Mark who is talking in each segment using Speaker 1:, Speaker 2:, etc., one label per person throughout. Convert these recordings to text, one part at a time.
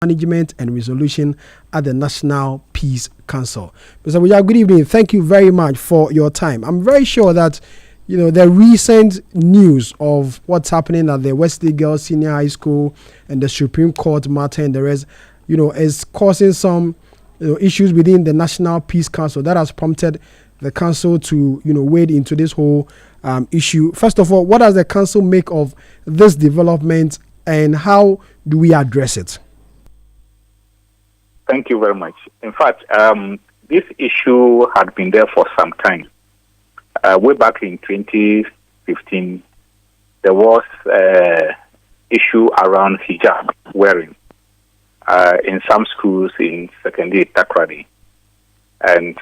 Speaker 1: Management and Resolution at the National Peace Council. Mr. Buja, good evening. Thank you very much for your time. I'm very sure that the recent news of what's happening at the Wesley Girls Senior High School and the Supreme Court matter and the rest, is causing some issues within the National Peace Council that has prompted the council to wade into this whole issue. First of all, what does the council make of this development and how do we address it?
Speaker 2: Thank you very much. In fact, this issue had been there for some time. Way back in 2015, there was an issue around hijab wearing in some schools in secondary Takrady. And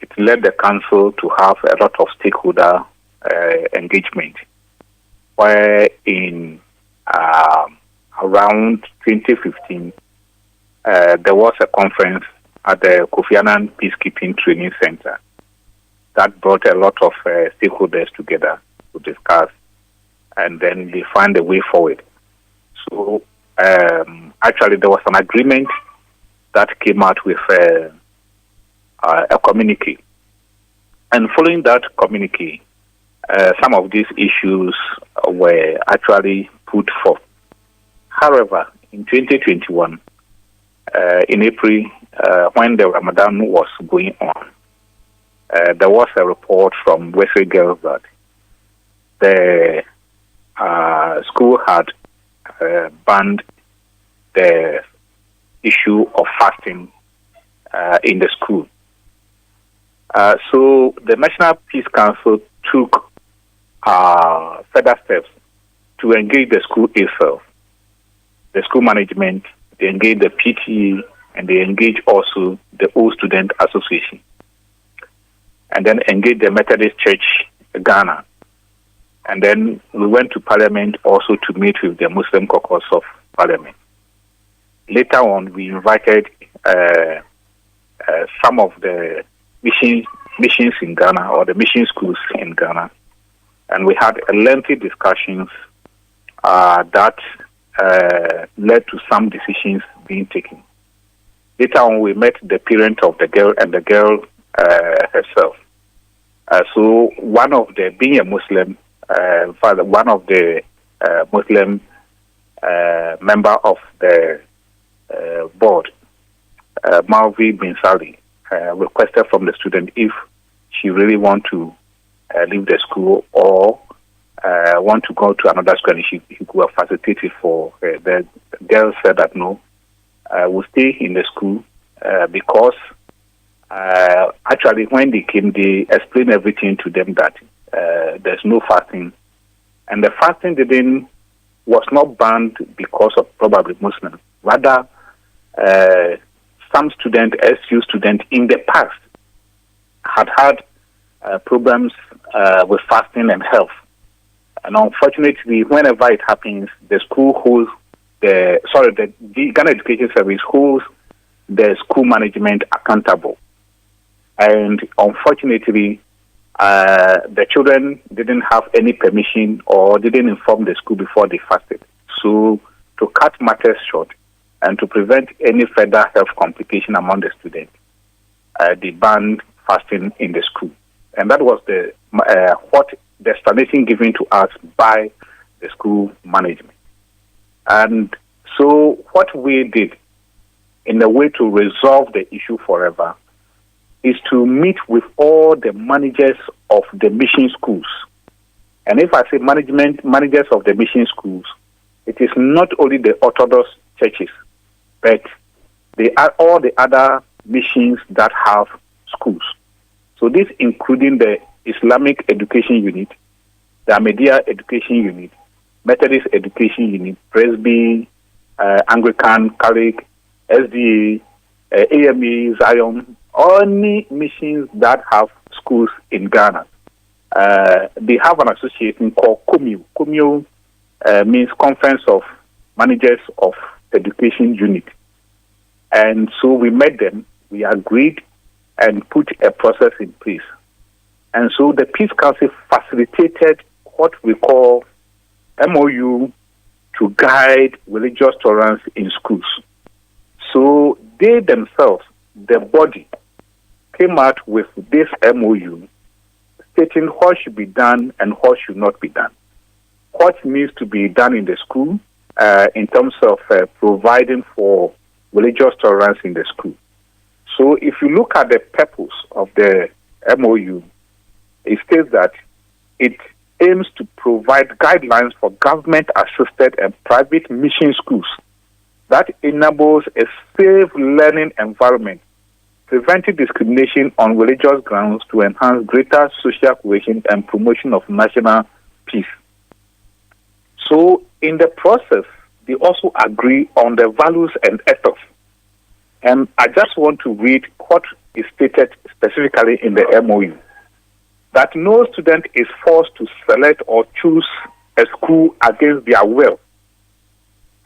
Speaker 2: it led the council to have a lot of stakeholder engagement, where in around 2015, there was a conference at the Kofi Annan Peacekeeping Training Center that brought a lot of stakeholders together to discuss and then they find a way forward. So actually there was an agreement that came out with a communique. And following that communique, some of these issues were actually put forth. However, in 2021, in April, when the Ramadan was going on, there was a report from Wesley Girls that the school had banned the issue of fasting in the school. So the National Peace Council took further steps to engage the school itself, the school management. They engage the PTA, and they engage also the Old Student Association. And then engage the Methodist Church Ghana. And then we went to Parliament also to meet with the Muslim caucus of Parliament. Later on, we invited some of the missions in Ghana, or the mission schools in Ghana. And we had a lengthy discussions that led to some decisions being taken. Later on, we met the parent of the girl and the girl herself. So one of the, being a Muslim, one of the Muslim member of the board, Malvi Bin Sali, requested from the student if she really want to leave the school or want to go to another school, and she could have facilitated for her. The girl said that no, we'll stay in the school because actually when they came, they explained everything to them that there's no fasting. And the fasting was not banned because of probably Muslims. Rather, some students, SU students in the past, had problems with fasting and health. And unfortunately, whenever it happens, the school holds the Ghana Education Service holds the school management accountable. And unfortunately, the children didn't have any permission or didn't inform the school before they fasted. So to cut matters short and to prevent any further health complication among the students, they banned fasting in the school. And that was what the explanation given to us by the school management. And so what we did in a way to resolve the issue forever is to meet with all the managers of the mission schools. And if I say managers of the mission schools, it is not only the Orthodox churches, but they are all the other missions that have schools. So this including the Islamic Education Unit, the Ahmadiyya Education Unit, Methodist Education Unit, Presby, Anglican, Catholic, SDA, AME, Zion, any missions that have schools in Ghana. They have an association called COMU. COMU means Conference of Managers of Education Unit. And so we met them, we agreed and put a process in place. And so the Peace Council facilitated what we call MOU to guide religious tolerance in schools. they themselves, the body, came out with this MOU stating what should be done and what should not be done. What needs to be done in the school in terms of providing for religious tolerance in the school. So if you look at the purpose of the MOU, it states that it aims to provide guidelines for government-assisted and private mission schools that enables a safe learning environment, preventing discrimination on religious grounds to enhance greater social cohesion and promotion of national peace. So in the process, they also agree on the values and ethos. And I just want to read what is stated specifically in the MOU. That no student is forced to select or choose a school against their will.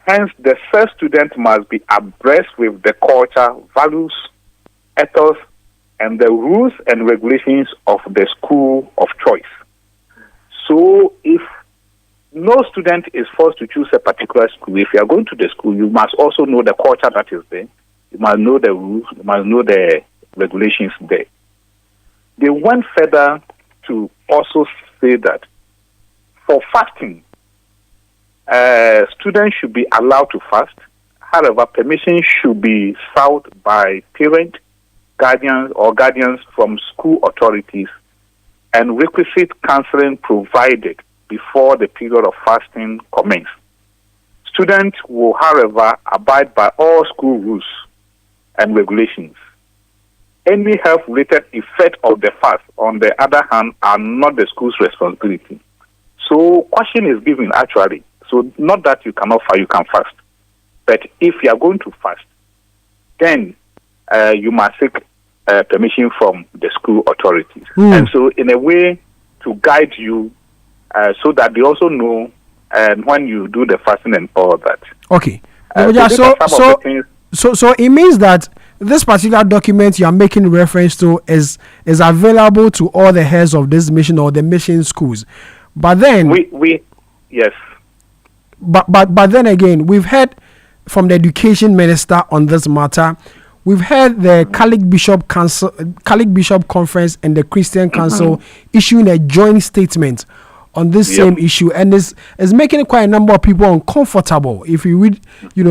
Speaker 2: Hence, the first student must be abreast with the culture, values, ethos, and the rules and regulations of the school of choice. So, if no student is forced to choose a particular school, if you are going to the school, you must also know the culture that is there. You must know the rules. You must know the regulations there. They went further to also say that for fasting, students should be allowed to fast. However, permission should be sought by parents, guardians from school authorities, and requisite counseling provided before the period of fasting commences. Students will, however, abide by all school rules and regulations. Any health-related effect of the fast, on the other hand, are not the school's responsibility. So, caution is given actually. So, not that you cannot fast, you can fast. But if you are going to fast, then you must seek permission from the school authorities. And so, in a way, to guide you, so that they also know when you do the fasting and all that.
Speaker 1: Okay. So it means that this particular document you are making reference to is available to all the heads of this mission or the mission schools. But then
Speaker 2: yes.
Speaker 1: But then again, we've heard from the education minister on this matter. We've heard the Catholic Bishop Conference and the Christian Council issuing a joint statement on this same issue, and is making quite a number of people uncomfortable. If you read,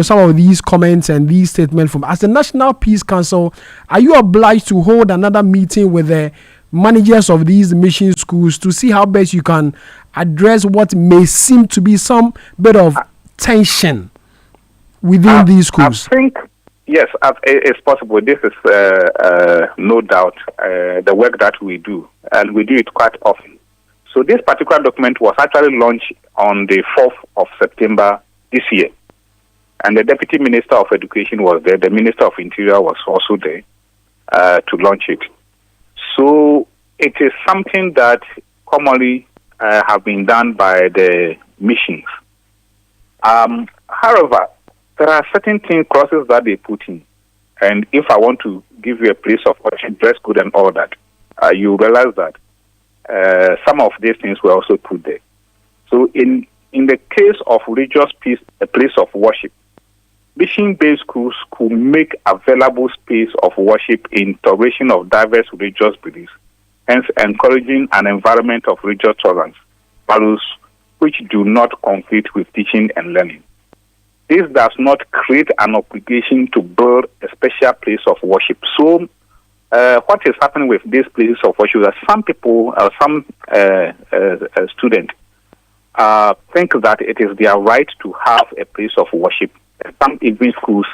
Speaker 1: some of these comments and these statements from, as the National Peace Council, are you obliged to hold another meeting with the managers of these mission schools to see how best you can address what may seem to be some bit of tension within these schools?
Speaker 2: I think, yes, it's possible. This is no doubt the work that we do, and we do it quite often. So this particular document was actually launched on the 4th of September this year. And the Deputy Minister of Education was there. The Minister of Interior was also there to launch it. So it is something that commonly have been done by the missions. However, there are certain clauses that they put in. And if I want to give you a place of worship, dress code and all that, you realize that some of these things were also put there. So in the case of religious peace, a place of worship, mission-based schools could make available space of worship in toleration of diverse religious beliefs, hence encouraging an environment of religious tolerance, values which do not conflict with teaching and learning. This does not create an obligation to build a special place of worship. So what is happening with these places of worship is that some people, some students, think that it is their right to have a place of worship. Some even schools,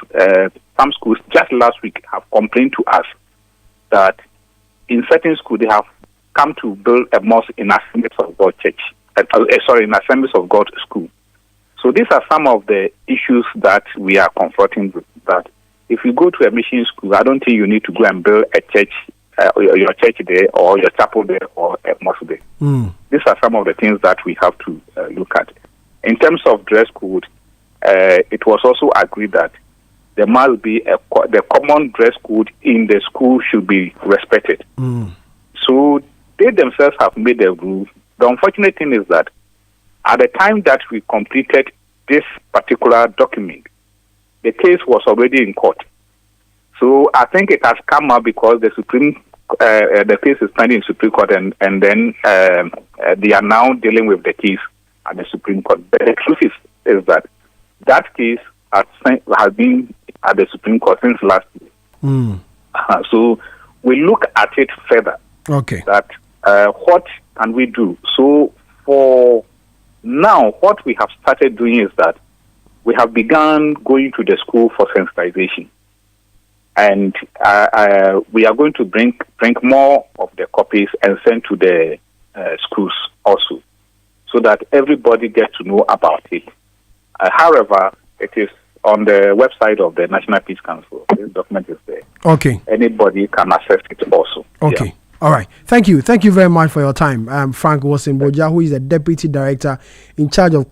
Speaker 2: some schools just last week have complained to us that in certain schools they have come to build a mosque in Assemblies of God church. In Assemblies of God school. So these are some of the issues that we are confronting with. That if you go to a mission school, I don't think you need to go and build a church, your church there, or your chapel there, or a mosque there. These are some of the things that we have to look at. In terms of dress code, it was also agreed that there must be the common dress code in the school should be respected. So they themselves have made the rule. The unfortunate thing is that at the time that we completed this particular document, the case was already in court. So I think it has come up because the case is pending in Supreme Court, and then they are now dealing with the case at the Supreme Court. But the truth is that case has been at the Supreme Court since last year. So we look at it further.
Speaker 1: Okay.
Speaker 2: That what can we do? So for now, what we have started doing is that we have begun going to the school for sensitization. And we are going to bring more of the copies and send to the schools also, so that everybody gets to know about it. However, it is on the website of the National Peace Council. This document is there.
Speaker 1: Okay.
Speaker 2: Anybody can access it also.
Speaker 1: Okay.
Speaker 2: Yeah.
Speaker 1: All right. Thank you. Thank you very much for your time. Frank Wosimboja, who is the Deputy Director in charge of